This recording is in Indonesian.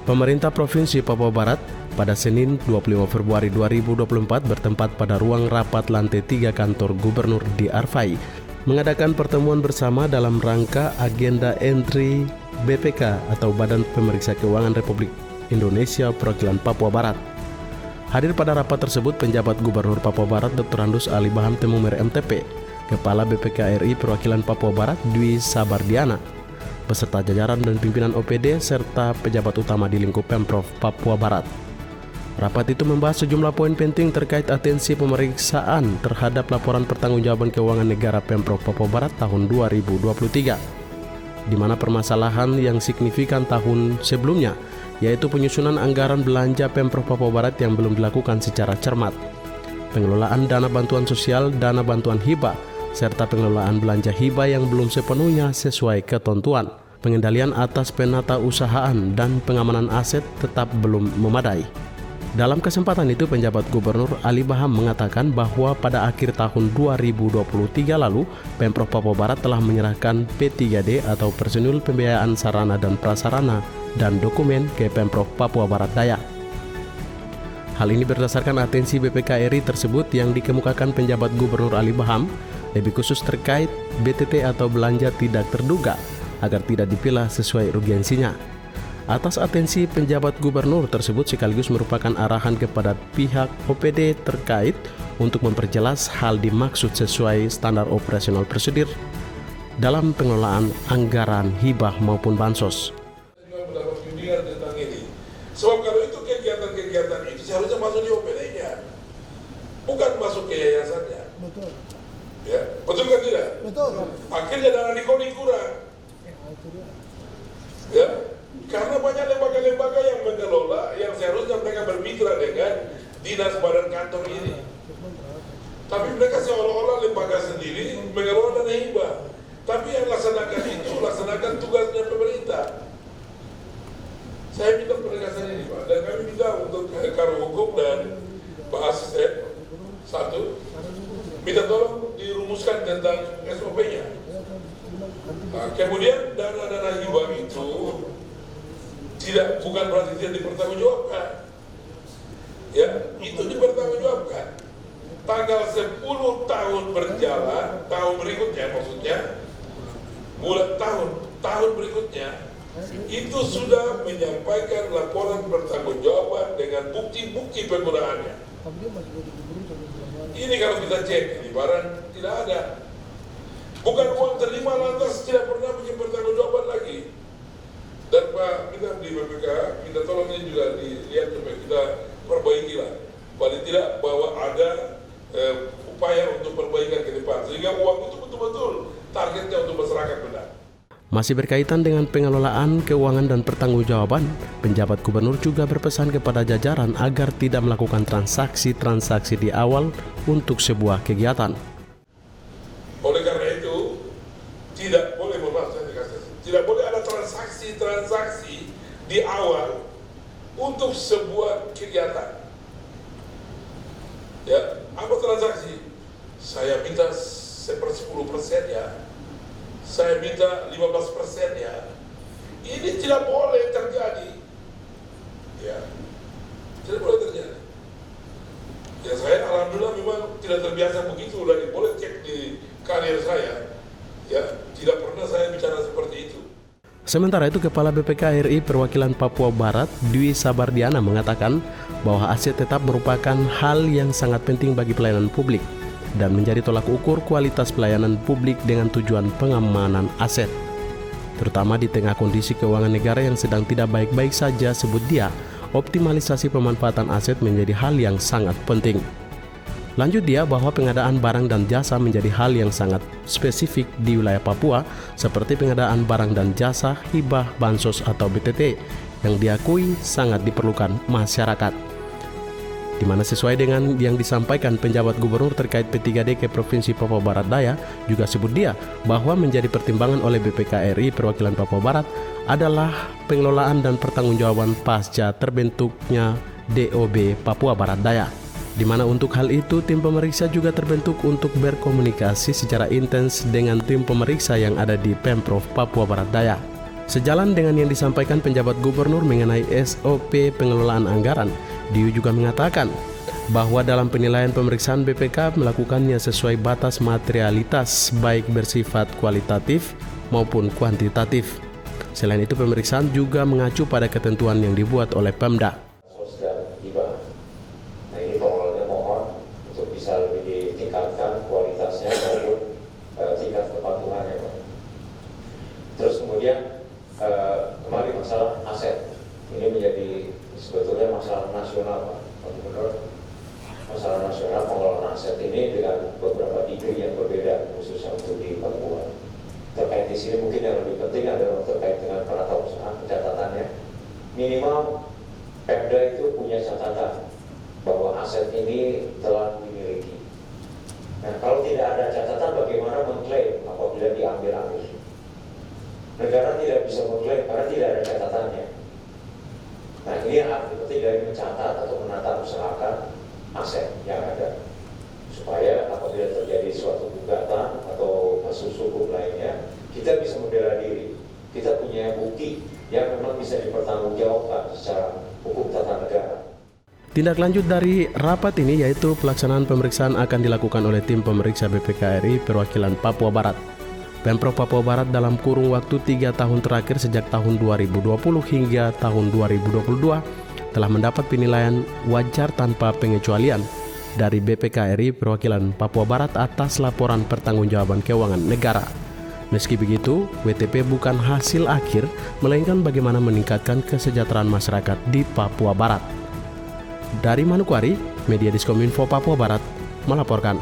Pemerintah Provinsi Papua Barat pada Senin 25 Februari 2024 bertempat pada ruang rapat lantai 3 kantor gubernur di Arfai mengadakan pertemuan bersama dalam rangka agenda entry BPK atau Badan Pemeriksa Keuangan Republik Indonesia Perwakilan Papua Barat. Hadir pada rapat tersebut penjabat Gubernur Papua Barat Dr. Andus Ali Baham Temumer MTP, Kepala BPK RI Perwakilan Papua Barat Dwi Sabardiana, beserta jajaran dan pimpinan OPD serta pejabat utama di lingkup Pemprov Papua Barat. Rapat itu membahas sejumlah poin penting terkait atensi pemeriksaan terhadap laporan pertanggungjawaban keuangan negara Pemprov Papua Barat tahun 2023, di mana permasalahan yang signifikan tahun sebelumnya, yaitu penyusunan anggaran belanja Pemprov Papua Barat yang belum dilakukan secara cermat, pengelolaan dana bantuan sosial, dana bantuan hibah, serta pengelolaan belanja hibah yang belum sepenuhnya sesuai ketentuan. Pengendalian atas penata usahaan dan pengamanan aset tetap belum memadai. Dalam kesempatan itu, penjabat Gubernur Ali Baham mengatakan bahwa pada akhir tahun 2023 lalu, Pemprov Papua Barat telah menyerahkan P3D atau Personil Pembiayaan Sarana dan Prasarana dan dokumen ke Pemprov Papua Barat Daya. Hal ini berdasarkan atensi BPK RI tersebut yang dikemukakan penjabat Gubernur Ali Baham, lebih khusus terkait BTT atau belanja tidak terduga, agar tidak dipilah sesuai urgensinya. Atas atensi penjabat gubernur tersebut sekaligus merupakan arahan kepada pihak OPD terkait untuk memperjelas hal dimaksud sesuai standar operasional prosedur dalam pengelolaan anggaran hibah maupun bansos. Mendapat bimbingan tentang ini. Sebab kalau itu kegiatan-kegiatan itu seharusnya masuk di OPD-nya, bukan masuk ke yayasannya. Betul. Ya, betul kan tidak? Betul. Akhirnya dana dikoni kurang. Ya, karena banyak lembaga-lembaga yang mengelola yang seharusnya mereka bermitra dengan dinas badan kantor ini. Tapi mereka seolah-olah lembaga sendiri mengelola dana hibah. Tapi yang laksanakan itu laksanakan tugasnya pemerintah. Saya minta penegasan ini, Pak, dan kami minta untuk Karo Hukum dan Pak Asisten satu, minta tolong dirumuskan tentang SOP-nya. Nah, kemudian dana-dana hibah itu bukan berarti tidak dipertanggungjawabkan. Ya, itu dipertanggungjawabkan. Tanggal 10 tahun berjalan, tahun berikutnya maksudnya, bulan tahun berikutnya, itu sudah menyampaikan laporan pertanggungjawaban dengan bukti-bukti penggunaannya. Ini kalau kita cek di barang tidak ada. Bukan uang terima lantas tidak pernah bikin pertanggungjawaban lagi. Dan Pak, kita di BPK minta tolong ini juga dilihat supaya kita perbaiki lah. Paling tidak bahwa ada upaya untuk perbaikan ke depan sehingga uang itu betul-betul targetnya untuk masyarakat benar. Masih berkaitan dengan pengelolaan keuangan dan pertanggungjawaban, penjabat gubernur juga berpesan kepada jajaran agar tidak melakukan transaksi-transaksi di awal untuk sebuah kegiatan. Oleh karena itu, tidak boleh ada transaksi-transaksi di awal untuk sebuah kegiatan. Ya, apa transaksi? Saya minta 10% ya. Saya minta 15% ya. Ini tidak boleh terjadi. Ya, tidak boleh terjadi. Ya, saya alhamdulillah memang tidak terbiasa begitu lagi. Boleh cek di karir saya. Ya, tidak pernah saya bicara seperti itu. Sementara itu, Kepala BPK RI Perwakilan Papua Barat Dwi Sabardiana mengatakan bahwa aset tetap merupakan hal yang sangat penting bagi pelayanan publik dan menjadi tolak ukur kualitas pelayanan publik dengan tujuan pengamanan aset. Terutama di tengah kondisi keuangan negara yang sedang tidak baik-baik saja, sebut dia, optimalisasi pemanfaatan aset menjadi hal yang sangat penting. Lanjut dia bahwa pengadaan barang dan jasa menjadi hal yang sangat spesifik di wilayah Papua, seperti pengadaan barang dan jasa, hibah, bansos atau BTT yang diakui sangat diperlukan masyarakat. Di mana sesuai dengan yang disampaikan penjabat gubernur terkait P3D ke Provinsi Papua Barat Daya, juga sebut dia bahwa menjadi pertimbangan oleh BPK RI Perwakilan Papua Barat adalah pengelolaan dan pertanggungjawaban pasca terbentuknya DOB Papua Barat Daya. Di mana untuk hal itu tim pemeriksa juga terbentuk untuk berkomunikasi secara intens dengan tim pemeriksa yang ada di Pemprov Papua Barat Daya. Sejalan dengan yang disampaikan penjabat gubernur mengenai SOP pengelolaan anggaran, Diu juga mengatakan bahwa dalam penilaian pemeriksaan BPK melakukannya sesuai batas materialitas baik bersifat kualitatif maupun kuantitatif. Selain itu pemeriksaan juga mengacu pada ketentuan yang dibuat oleh Pemda. Sudah tiba. Nah ini pengelolanya mohon untuk bisa lebih ditingkatkan kualitasnya maupun tingkat kepatuhannya. Terus kemudian kembali masalah aset, ini menjadi sebetulnya masalah nasional, Pak Gubernur. Masalah nasional pengelolaan aset ini dengan beberapa degree yang berbeda, khususnya untuk di Papua. Terkait di sini mungkin yang lebih penting adalah terkait dengan penata usaha, catatannya. Minimal Pemda itu punya catatan bahwa aset ini telah dimiliki. Nah, kalau tidak ada catatan, bagaimana mengklaim apabila diambil-ambil? Negara tidak bisa mengklaim karena tidak ada catatannya. Nah, ini yang arti penting dari mencatat atau menata usahakan aset yang ada, supaya apabila terjadi suatu gugatan atau kasus hukum lainnya, kita bisa membela diri. Kita punya bukti yang memang bisa dipertanggungjawabkan secara hukum tata negara. Tindak lanjut dari rapat ini yaitu pelaksanaan pemeriksaan akan dilakukan oleh tim pemeriksa BPK RI perwakilan Papua Barat. Pemprov Papua Barat dalam kurun waktu 3 tahun terakhir sejak tahun 2020 hingga tahun 2022 telah mendapat penilaian wajar tanpa pengecualian dari BPK RI perwakilan Papua Barat atas laporan pertanggungjawaban keuangan negara. Meski begitu, WTP bukan hasil akhir, melainkan bagaimana meningkatkan kesejahteraan masyarakat di Papua Barat. Dari Manokwari, Media Diskominfo Papua Barat melaporkan.